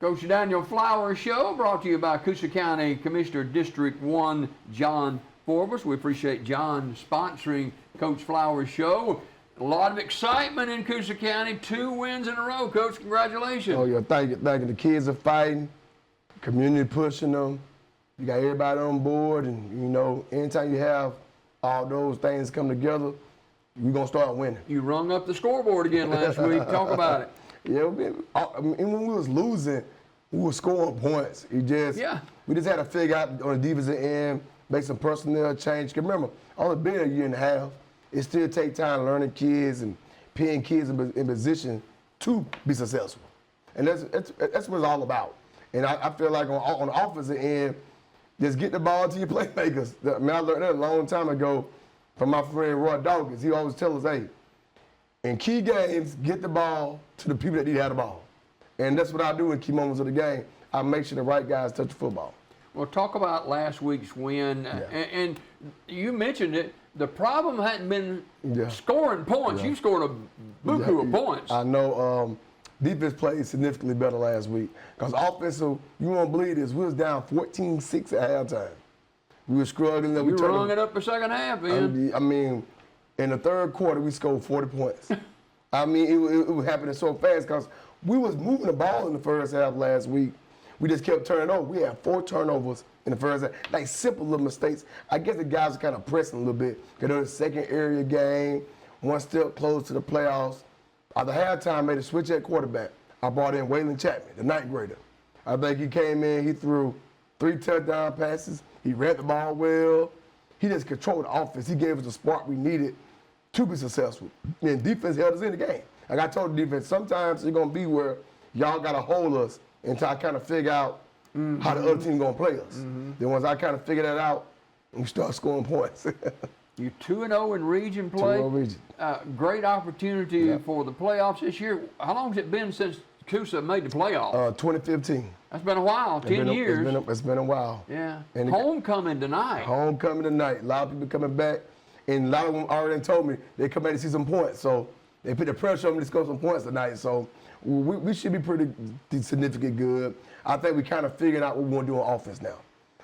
Coach Daniel Flowers Show, brought to you by Coosa County Commissioner District 1, John Forbes. We appreciate John sponsoring Coach Flowers Show. A lot of excitement in Coosa County. 2 wins in a row, Coach. Congratulations. Oh, yeah, thank you. Thank you. The kids are fighting, community pushing them. You got everybody on board, and, you know, anytime you have all those things come together, we're going to start winning. You rung up the scoreboard again last week. Talk about it. Yeah, I mean, when we was losing, we were scoring points. We just had to figure out on the defensive end, make some personnel change. 'Cause remember, only been a year and a half. It still takes time learning kids and putting kids in position to be successful. And that's what it's all about. And I feel like on the offensive end, just get the ball to your playmakers. I mean, I learned that a long time ago from my friend Roy Dawkins. He always tells us, hey, in key games, get the ball to the people that need to have the ball. And that's what I do in key moments of the game. I make sure the right guys touch the football. Well, talk about last week's win. And you mentioned it. The problem hadn't been scoring points. You scored a buku of points. I know defense played significantly better last week. Because offensive, you won't believe this, we was down 14-6 at halftime. We were struggling. We rung it up the second half, man. I mean, in the third quarter, we scored 40 points. I mean, it was happening so fast because we was moving the ball in the first half last week. We just kept turning over. We had 4 turnovers in the first half. Like simple little mistakes. I guess the guys are kind of pressing a little bit because they're in the second area game, one step close to the playoffs. At the halftime, I made a switch at quarterback. I brought in Waylon Chapman, the 9th grader. I think he came in, he threw 3 touchdown passes. He ran the ball well. He just controlled the offense. He gave us the spark we needed to be successful. And defense held us in the game. Like I told the defense, sometimes it's going to be where y'all got to hold us until I kind of figure out how the other team going to play us. Then once I kind of figure that out, we start scoring points. You're 2-0 in region play. 2-0 region. Great opportunity for the playoffs this year. How long has it been since Coosa made the playoffs? 2015. That's been a while, 10 years. It's been a while. Yeah. And homecoming tonight. Homecoming tonight. A lot of people coming back. And a lot of them already told me they come back to see some points. So they put the pressure on me to score some points tonight. So we should be pretty significant good. I think we kind of figured out what we want to do on offense now.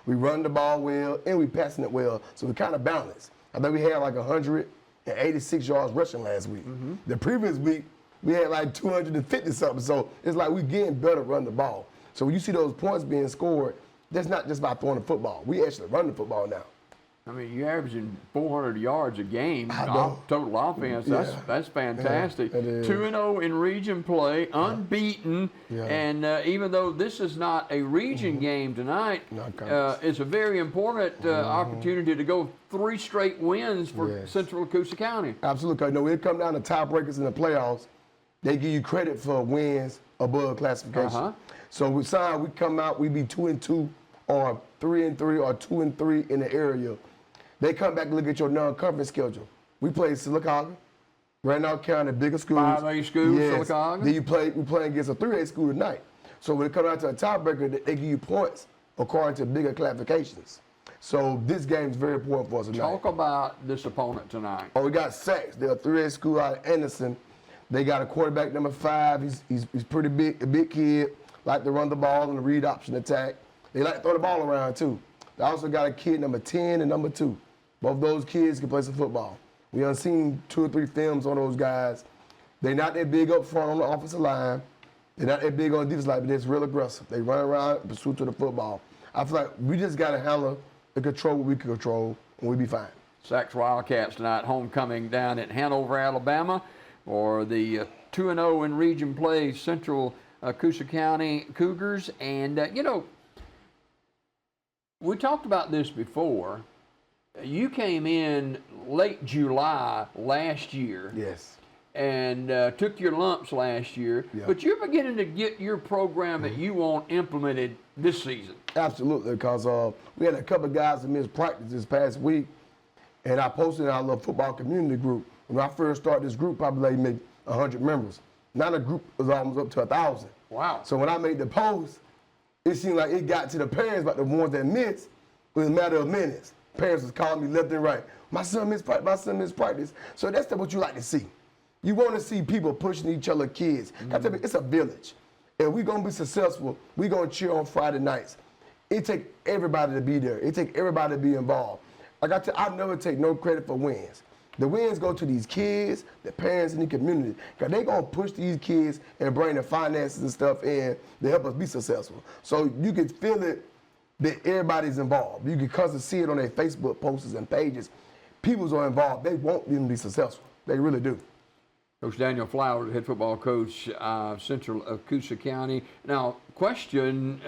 We run the ball well and we passing it well. So we kind of balanced. I think we had like 186 yards rushing last week. The previous week, we had like 250 something. So it's like we getting better running the ball. So when you see those points being scored, that's not just by throwing the football. We actually run the football now. I mean, you're averaging 400 yards a game, total offense. That's fantastic. 2-0 in region play, unbeaten. And even though this is not a region game tonight, it's a very important opportunity to go 3 straight wins for Central Coosa County. Absolutely. You know, when it comes down to tiebreakers in the playoffs, they give you credit for wins above classification. So we come out, we be 2-2 or 3-3 or 2-3 in the area. They come back and look at your non-conference schedule. We play Sylacauga, Randolph County, bigger schools. 5A school, Sylacauga. Then we play against a 3A school tonight. So when it comes out to a tiebreaker, they give you points according to bigger classifications. So this game is very important for us tonight. Talk about this opponent tonight. Oh, we got Sachs. They're a 3A school out of Anderson. They got a quarterback number 5. He's pretty big, a big kid. Like to run the ball and the read option attack. They like to throw the ball around too. They also got a kid number 10 and number 2. Both those kids can play some football. We done seen 2 or 3 films on those guys. They're not that big up front on the offensive line. They're not that big on the defensive line, but they're real aggressive. They run around in pursuit to the football. I feel like we just got to handle and control what we can control, and we'll be fine. Sachs Wildcats tonight, homecoming down at Hanover, Alabama, for the 2-0 in region play Central Coosa County Cougars. And, you know, we talked about this before. You came in late July last year. Yes. And took your lumps last year. But you're beginning to get your program that you want implemented this season. Absolutely, because we had a couple of guys that missed practice this past week, and I posted in our little football community group. When I first started this group, probably maybe 100 members. Now the group was almost up to 1,000. Wow. So when I made the post, it seemed like it got to the parents, but the ones that missed, it was a matter of minutes. Parents was calling me left and right. My son missed practice, my son missed practice. So that's what you like to see. You want to see people pushing each other kids. I tell you, it's a village. If we're going to be successful, we're going to cheer on Friday nights. It take everybody to be there. It take everybody to be involved. Like I never take no credit for wins. The wins go to these kids, the parents, and the community. Because they're going to push these kids and bring the finances and stuff in to help us be successful. So you can feel it that everybody's involved. You can constantly see it on their Facebook posts and pages. People are involved. They want them to be successful. They really do. Coach Daniel Flowers, head football coach, Central of Coosa County. Now, question,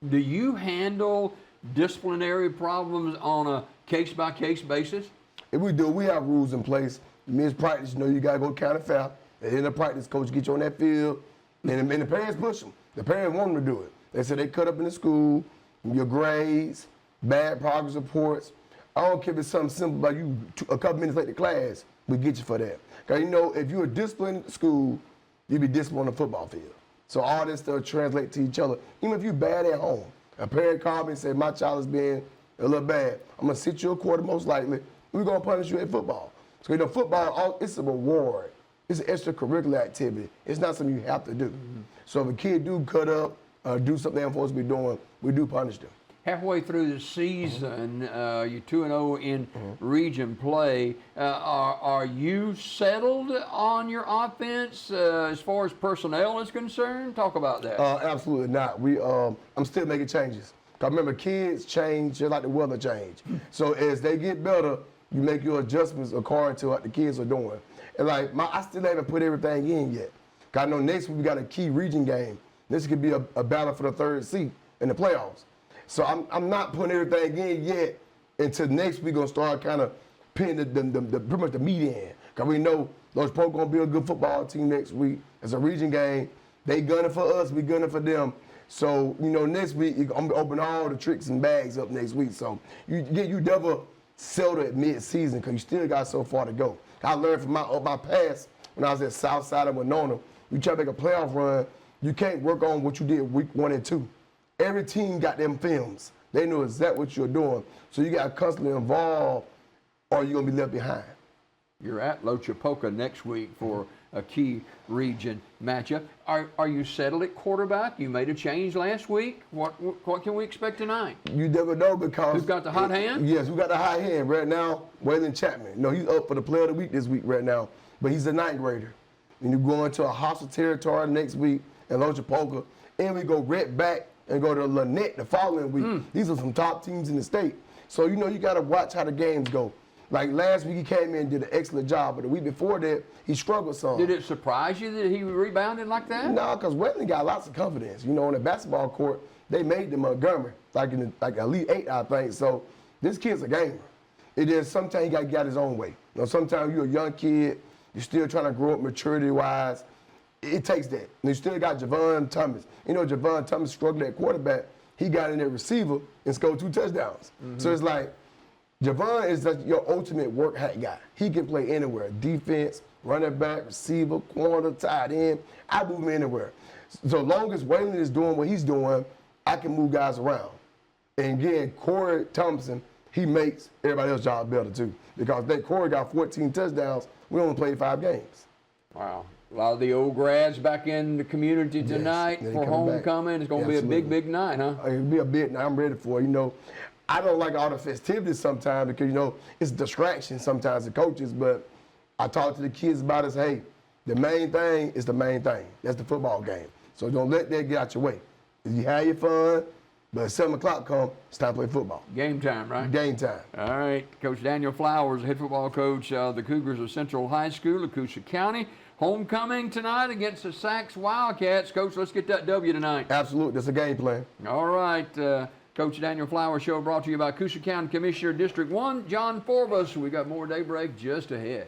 do you handle disciplinary problems on a case-by-case basis? If we do, we have rules in place. Mid practice, you know, you got to go county foul. At the end of practice, coach get you on that field, and the parents push them. The parents want them to do it. They say they cut up in the school, your grades, bad progress reports. I don't care if it's something simple like you a couple minutes late to class, we get you for that. Because, you know, if you're disciplined at school, you be disciplined on the football field. So all this stuff translates to each other. Even if you're bad at home, a parent called me and said, my child is being a little bad. I'm going to sit you a quarter most likely. We're going to punish you at football. So, you know, football, it's a reward. It's an extracurricular activity. It's not something you have to do. Mm-hmm. So if a kid do cut up, do something they're supposed to be doing, we do punish them. Halfway through the season, you're 2-0 in region play. Are you settled on your offense as far as personnel is concerned? Talk about that. Absolutely not. I'm still making changes. Because remember, kids change just like the weather change. So as they get better, you make your adjustments according to what the kids are doing. And like, I still haven't put everything in yet. Because I know next week we got a key region game. This could be a battle for the third seat in the playoffs. So I'm not putting everything in yet until next week. We're going to start kind of pinning pretty much the meat in. Because we know those Pro going to be a good football team next week. It's a region game. They gunning for us. We gunning for them. So, you know, next week, I'm going to open all the tricks and bags up next week. So you never settle at mid-season because you still got so far to go. I learned from my past when I was at Southside and Winona. You try to make a playoff run, you can't work on what you did week 1 and 2. Every team got them films. They know exactly what you're doing. So you got to constantly involved or you're going to be left behind. You're at Lochapoka next week for a key region matchup. Are you settled at quarterback? You made a change last week. What can we expect tonight? You never know because... Who's got the hot hand? Yes, we got the hot hand right now. Waylon Chapman. No, he's up for the player of the week this week right now, but he's a 9th grader. And you go into a hostile territory next week in Lochapoka, and we go right back and go to Lynette the following week. These are some top teams in the state. So, you know, you got to watch how the games go. Like last week, he came in and did an excellent job, but the week before that, he struggled some. Did it surprise you that he rebounded like that? No, because Waylon got lots of confidence. You know, on the basketball court, they made the Montgomery, like in the Elite 8, I think. So this kid's a gamer. It is sometimes he got to get his own way. You know, sometimes you're a young kid, you're still trying to grow up maturity-wise. It takes that. And you still got Javon Thomas. You know, Javon Thomas struggled at quarterback. He got in at receiver and scored 2 touchdowns. So it's like, Javon is like your ultimate work hat guy. He can play anywhere. Defense, running back, receiver, corner, tight end. I move him anywhere. So long as Waylon is doing what he's doing, I can move guys around. And again, Corey Thompson, he makes everybody else's job better too. Because Corey got 14 touchdowns. We only played 5 games. Wow. A lot of the old grads back in the community tonight for homecoming. It's going to be a big, big night, huh? It'll be a big night. I'm ready for it. You know, I don't like all the festivities sometimes because, you know, it's a distraction sometimes to coaches, but I talk to the kids about it and say, hey, the main thing is the main thing. That's the football game. So don't let that get out your way. You have your fun, but at 7 o'clock come, it's time to play football. Game time, right? Game time. All right. Coach Daniel Flowers, head football coach of the Cougars of Central High School of Coosa County. Homecoming tonight against the Sacs Wildcats. Coach, let's get that W tonight. Absolutely. That's a game plan. All right. Coach Daniel Flowers Show brought to you by Coosa County Commissioner District 1, John Forbus. We got more Daybreak just ahead.